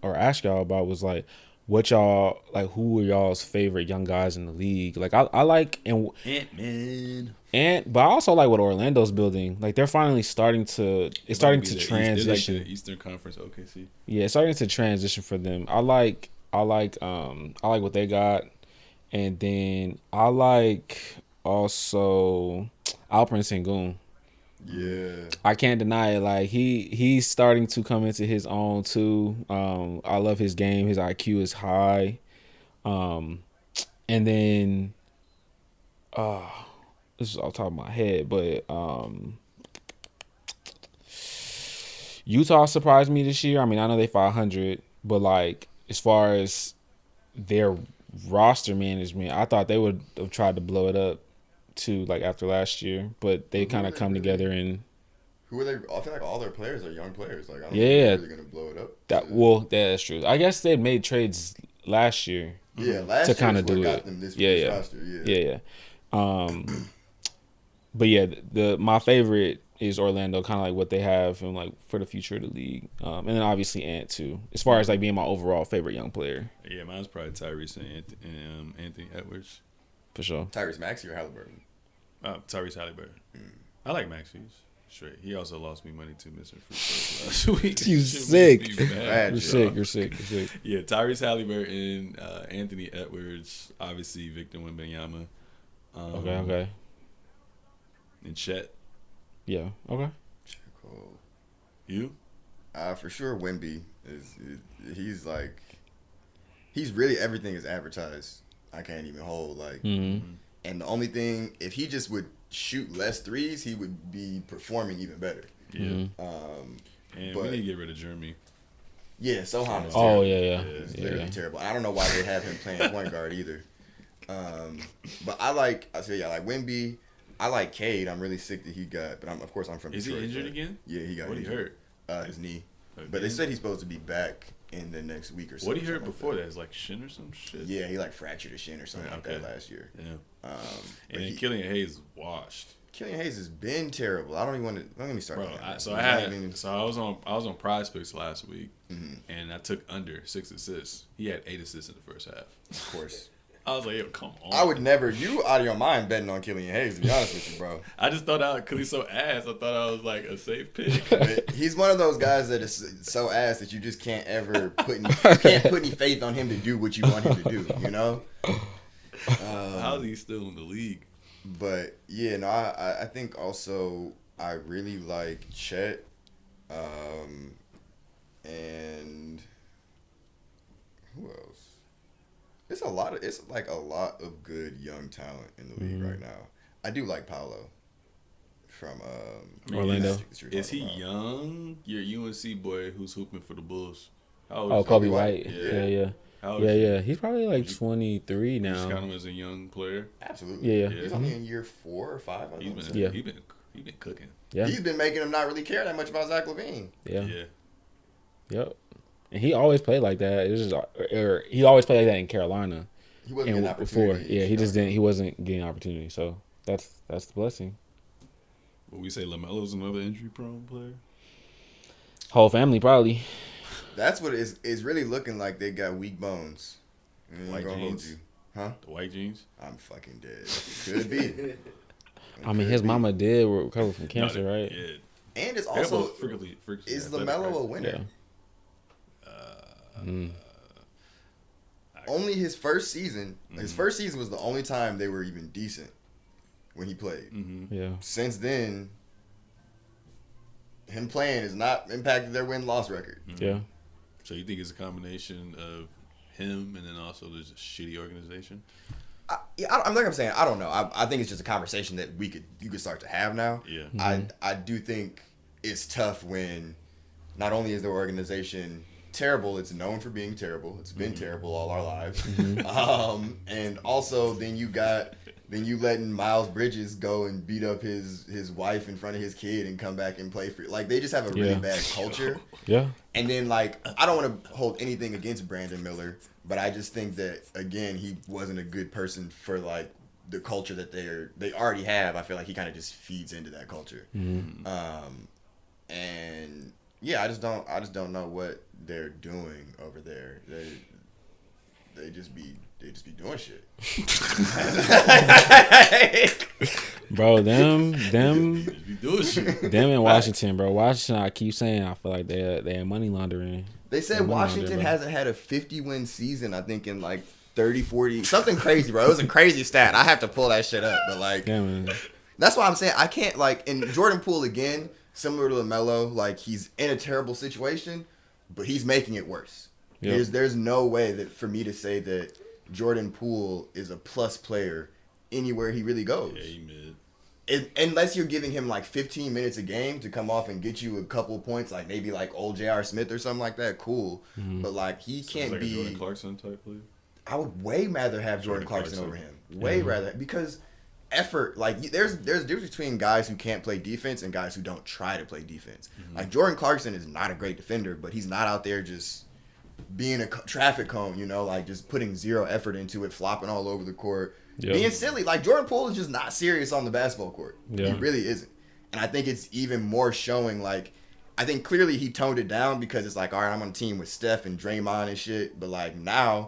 or ask y'all about was like, what y'all like? Who are y'all's favorite young guys in the league? Like I like Ant-Man. but I also like what Orlando's building. Like they're finally starting to. It's starting to transition. They're like the Eastern Conference OKC. Yeah, it's starting to transition for them. I like what they got, and then I like also Alperen Sengun. Yeah, I can't deny it. Like he's starting to come into his own too. I love his game. His IQ is high. And then this is off the top of my head, but Utah surprised me this year. I mean, I know they 500, but like as far as their roster management, I thought they would have tried to blow it up too, like after last year. But they kind of come together and. who are they? I feel like all their players are young players. Like I don't know Yeah, if they're really gonna blow it up. That's true. I guess they made trades last year. Yeah, last to year kind of is what do got it. them this Yeah, roster. Yeah. But yeah, my favorite is Orlando, kind of like what they have and like for the future of the league. And then obviously Ant too, as far as like being my overall favorite young player. Yeah, mine's probably Tyrese and Anthony Edwards. For sure. Tyrese Maxey or Halliburton? Tyrese Halliburton. I like Maxey's straight. He also lost me money to missing free throws last week. You sick. Bad, You're sick. You're sick. Yeah, Tyrese Halliburton, Anthony Edwards, obviously Victor Wembanyama. Okay. And Chet. Yeah. Okay. Cool. You? For sure, Wemby he's really everything is advertised. I can't even hold and the only thing, if he just would shoot less threes, he would be performing even better. Yeah. And we need to get rid of Jeremy. Yeah, Sohan is terrible. Oh yeah. It's literally terrible. I don't know why they have him playing point guard either. But I like Wemby. I like Cade. I'm really sick that he got, but I'm from Is Detroit. Is he injured again? Yeah, he got What he injured. hurt? His knee. Again? But they said he's supposed to be back in the next week or so. What he hurt before that? Is like shin or some shit? Yeah, he like fractured his shin or something like that last year. Yeah. And then Killian Hayes is washed. Killian Hayes has been terrible. I don't even want to. Don't get me started. Bro, I was on Prize Picks last week, and I took under 6 assists. He had 8 assists in the first half. Of course. I was like, yo, come on. I would never. You out of your mind betting on Killian Hayes, to be honest with you, bro. I just thought because he's so ass, I thought I was like a safe pick. But he's one of those guys that is so ass that you just can't ever put any faith on him to do what you want him to do. You know. How is he still in the league? But yeah, no, I think also I really like Chet, and who else? It's a lot of good young talent in the league right now. I do like Paolo from Orlando. Is he young? Your UNC boy who's hooping for the Bulls. How old Oh, is he? Kobe White. Yeah. Yeah. Yeah. He's probably like 23 You just now. count him as a young player. Absolutely. Yeah. He's only in year 4 or 5. He's He's been cooking. Yeah. been making him not really care that much about Zach LaVine. Yeah. Yeah. Yep. And he always played like that. It was just, or he always played like that in Carolina. He wasn't getting before. opportunity. Yeah, he just didn't. He wasn't getting opportunity. So that's the blessing. Will we say LaMelo's another injury-prone player? Whole family probably. That's what it's really looking like. They got weak bones. White gonna hold jeans? you. Huh? The white jeans? I'm fucking dead. Could be. I mean, his mama did recover from cancer, right? Yeah. And it's also freakishly is athletic, LaMelo right? a winner? Yeah. Only his first season. His first season was the only time they were even decent when he played. Yeah. Since then, him playing has not impacted their win-loss record. Yeah. So you think it's a combination of him and then also there's a shitty organization? I'm like I'm saying, I don't know. I think it's just a conversation that you could start to have now. Yeah. I do think it's tough when not only is their organization terrible, it's known for being terrible. It's been terrible all our lives. And also then you letting Miles Bridges go and beat up his wife in front of his kid and come back and play for you. Like they just have a really bad culture. Yeah. And then like I don't want to hold anything against Brandon Miller, but I just think that again he wasn't a good person for like the culture that they already have. I feel like he kind of just feeds into that culture. And yeah, I just don't know what they're doing over there. They just be doing shit. Bro, them You doing shit. them in Washington, bro. Washington, I keep saying, I feel like they're money laundering. They said Washington hasn't had a 50-win season, I think, in like 30, 40, something crazy, bro. It was a crazy stat. I have to pull that shit up, but like, Yeah, man. that's why I'm saying I can't, like, in Jordan Poole again, similar to LaMelo, like, he's in a terrible situation, but he's making it worse. Yep. There's no way that for me to say that Jordan Poole is a plus player anywhere he really goes. Yeah, he mid. Unless you're giving him like 15 minutes a game to come off and get you a couple of points, like maybe like old J.R. Smith or something like that, cool. Mm-hmm. But like he So can't it's like be. a Jordan Clarkson type player. I would way rather have Jordan Clarkson over him. Way rather, because effort. Like there's a difference between guys who can't play defense and guys who don't try to play defense. Mm-hmm. Like Jordan Clarkson is not a great defender, but he's not out there just being a traffic cone, you know, like just putting zero effort into it, flopping all over the court, being silly. Like Jordan Poole is just not serious on the basketball court. Yeah. He really isn't. And I think it's even more showing, like, I think clearly he toned it down because it's like, all right, I'm on a team with Steph and Draymond and shit. But like now